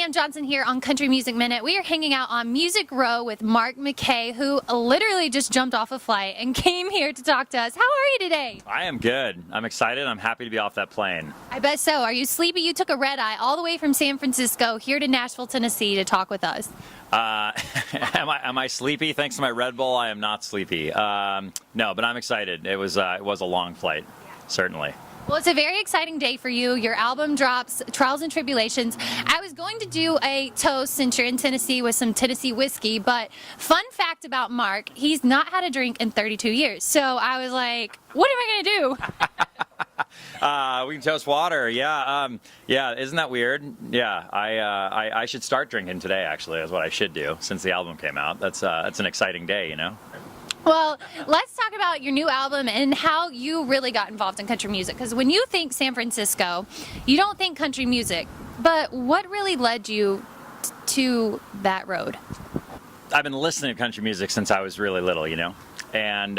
Sam Johnson here on Country Music Minute. We are hanging out on Music Row with Mark Mackay, who literally just jumped off a flight and came here to talk to us. How are you today? I am good. I'm excited. I'm happy to be off that plane. I bet so. Are you sleepy? You took a red eye all the way from San Francisco here to Nashville, Tennessee to talk with us. Am I sleepy? Thanks to my Red Bull, I am not sleepy. No, but I'm excited. It was a long flight, certainly. Well, it's a very exciting day for you. Your album drops, Trials and Tribulations. I was going to do a toast since you're in Tennessee with some Tennessee whiskey, but fun fact about Mark, he's not had a drink in 32 years. So I was like, what am I going to do? We can toast water. Yeah. Isn't that weird? Yeah. I should start drinking today, actually, is what I should do since the album came out. That's an exciting day, you know? Well, let's talk about your new album and how you really got involved in country music. Because when you think San Francisco, you don't think country music. But what really led you to that road? I've been listening to country music since I was really little, you know? And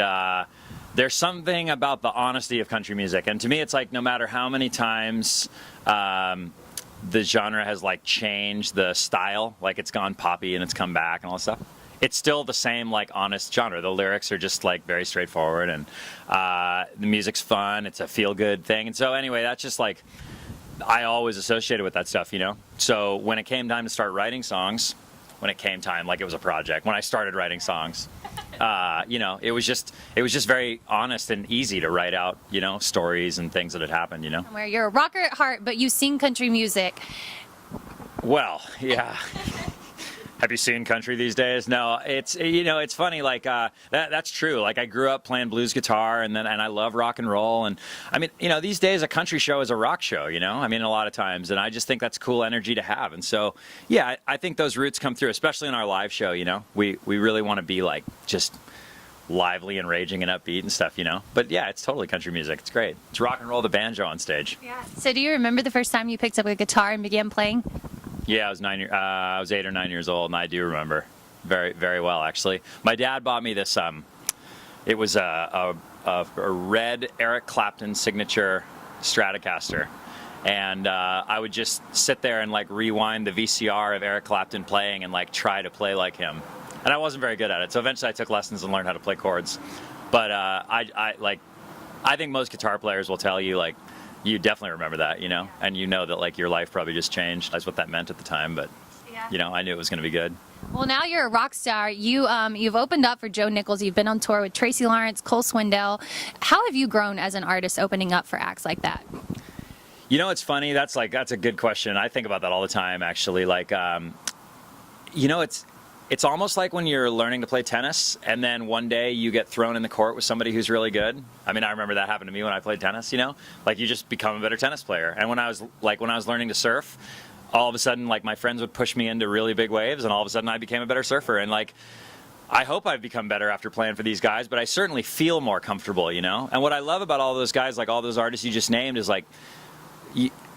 there's something about the honesty of country music. And to me, it's like no matter how many times the genre has like changed the style, like it's gone poppy and it's come back and all that stuff, it's still the same like honest genre. The lyrics are just like very straightforward, and the music's fun. It's a feel-good thing. And so anyway, that's just like I always associated with that stuff, you know. So when it came time to start writing songs, when it came time, like it was a project. When I started writing songs, you know, it was just very honest and easy to write out, you know, stories and things that had happened, you know. Where you're a rocker at heart, but you sing country music. Well, yeah. Have you seen country these days? No, it's, you know, it's funny, like, that's true. Like, I grew up playing blues guitar, and I love rock and roll, and, I mean, you know, these days a country show is a rock show, you know? I mean, a lot of times, and I just think that's cool energy to have, and so, yeah, I think those roots come through, especially in our live show, you know? We really want to be, like, just lively and raging and upbeat and stuff, you know? But, yeah, it's totally country music. It's great. It's rock and roll the banjo on stage. Yeah. So do you remember the first time you picked up a guitar and began playing? Yeah, I was 8 or 9 years old, and I do remember very, very well, actually. My dad bought me this. It was a red Eric Clapton signature Stratocaster, and I would just sit there and like rewind the VCR of Eric Clapton playing and like try to play like him. And I wasn't very good at it, so eventually I took lessons and learned how to play chords. But I think most guitar players will tell you like. You definitely remember that, you know, and you know that like your life probably just changed. That's what that meant at the time, but you know, I knew it was going to be good. Well, now you're a rock star. You've opened up for Joe Nichols. You've been on tour with Tracy Lawrence, Cole Swindell. How have you grown as an artist opening up for acts like that? You know, it's funny. That's a good question. I think about that all the time, actually. Like, you know, it's almost like when you're learning to play tennis and then one day you get thrown in the court with somebody who's really good. I mean, I remember that happened to me when I played tennis, you know? Like you just become a better tennis player. And when I was learning to surf, all of a sudden like my friends would push me into really big waves and all of a sudden I became a better surfer. And like I hope I've become better after playing for these guys, but I certainly feel more comfortable, you know? And what I love about all those guys, like all those artists you just named, is like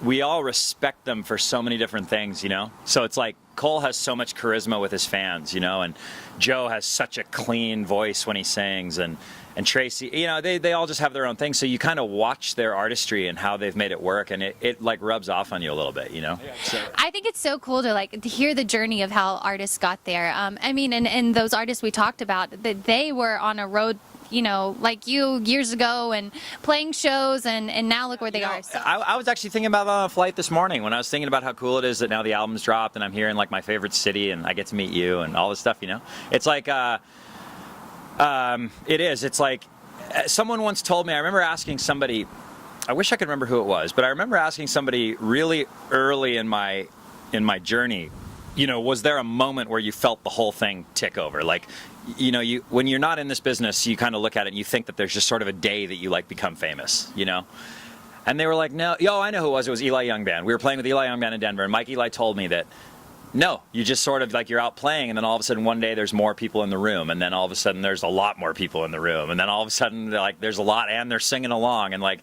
we all respect them for so many different things, you know? So it's like Cole has so much charisma with his fans, you know, and Joe has such a clean voice when he sings, and Tracy, you know, they all just have their own thing. So you kind of watch their artistry and how they've made it work, and it like rubs off on you a little bit, you know? So. I think it's so cool to hear the journey of how artists got there. I mean, and those artists we talked about, that they were on a road, you know, like you years ago and playing shows, and now look where they are. So. I was actually thinking about that on a flight this morning when I was thinking about how cool it is that now the album's dropped and I'm here in like my favorite city and I get to meet you and all this stuff, you know? It's like, it is. It's like someone once told me, I remember asking somebody, I wish I could remember who it was, but I remember asking somebody really early in my journey, you know, was there a moment where you felt the whole thing tick over? Like, you know, when you're not in this business, you kind of look at it and you think that there's just sort of a day that you like become famous, you know? And they were like, no, I know who it was. It was Eli Young Band. We were playing with Eli Young Band in Denver, and Mike Eli told me that, no, you just sort of like you're out playing, and then all of a sudden one day there's more people in the room, and then all of a sudden there's a lot more people in the room, and then all of a sudden like there's a lot and they're singing along, and like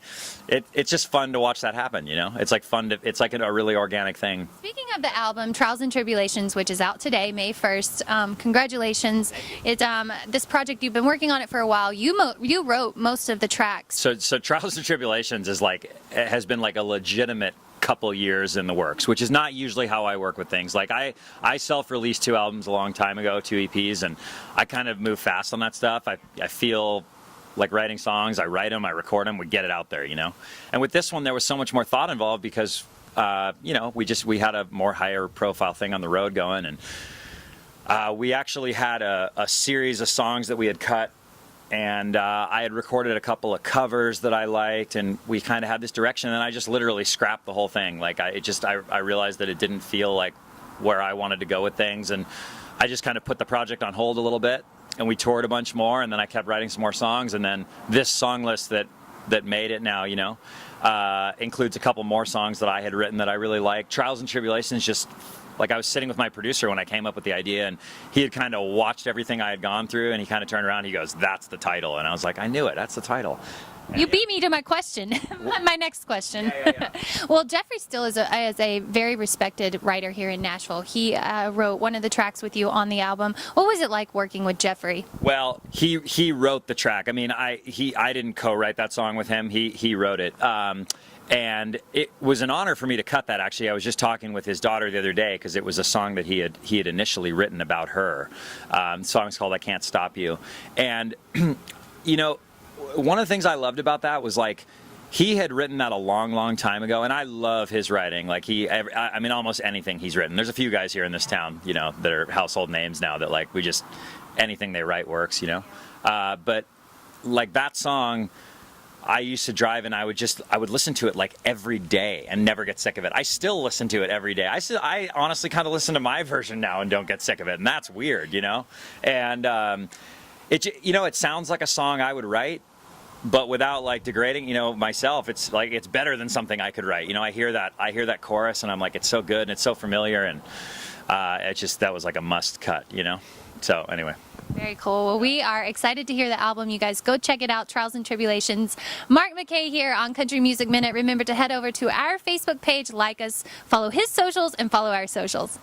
it's just fun to watch that happen, you know? It's like fun to, it's like a really organic thing. Speaking of the album Trials and Tribulations, which is out today, May 1st, congratulations. It's this project, you've been working on it for a while. You wrote most of the tracks. So Trials and Tribulations is like, it has been like a legitimate couple years in the works, which is not usually how I work with things. Like I self-released 2 albums a long time ago, 2 EPs, and I kind of move fast on that stuff. I feel like writing songs, I write them, I record them, we get it out there, you know. And with this one, there was so much more thought involved because, you know, we had a more higher profile thing on the road going, and we actually had a series of songs that we had cut. And I had recorded a couple of covers that I liked, and we kind of had this direction, and I just literally scrapped the whole thing. Like I realized that it didn't feel like where I wanted to go with things, and I just kind of put the project on hold a little bit, and we toured a bunch more, and then I kept writing some more songs, and then this song list that made it now, you know, includes a couple more songs that I had written that I really like. Trials and Tribulations, just like I was sitting with my producer when I came up with the idea, and he had kind of watched everything I had gone through, and he kind of turned around and he goes, "That's the title." And I was like, I knew it, that's the title. And you beat me to my question, my next question. Yeah. Well, Jeffrey Still is a very respected writer here in Nashville. He wrote one of the tracks with you on the album. What was it like working with Jeffrey? Well, he wrote the track. I mean, I didn't co-write that song with him. He wrote it. And it was an honor for me to cut that, actually. I was just talking with his daughter the other day because it was a song that he had initially written about her. The song's called "I Can't Stop You." And, you know, one of the things I loved about that was, like, he had written that a long, long time ago, and I love his writing. Like, I mean, almost anything he's written. There's a few guys here in this town, you know, that are household names now that, like, anything they write works, you know. But, like, that song, I used to drive and I would listen to it like every day and never get sick of it. I still listen to it every day. I honestly kind of listen to my version now and don't get sick of it, and that's weird, you know. And you know, it sounds like a song I would write, but without like degrading, you know, myself. It's like it's better than something I could write. You know, I hear that chorus and I'm like, it's so good and it's so familiar, and that was like a must cut, you know. So anyway. Very cool. Well, we are excited to hear the album. You guys go check it out, Trials and Tribulations. Mark Mackay here on Country Music Minute. Remember to head over to our Facebook page, like us, follow his socials, and follow our socials.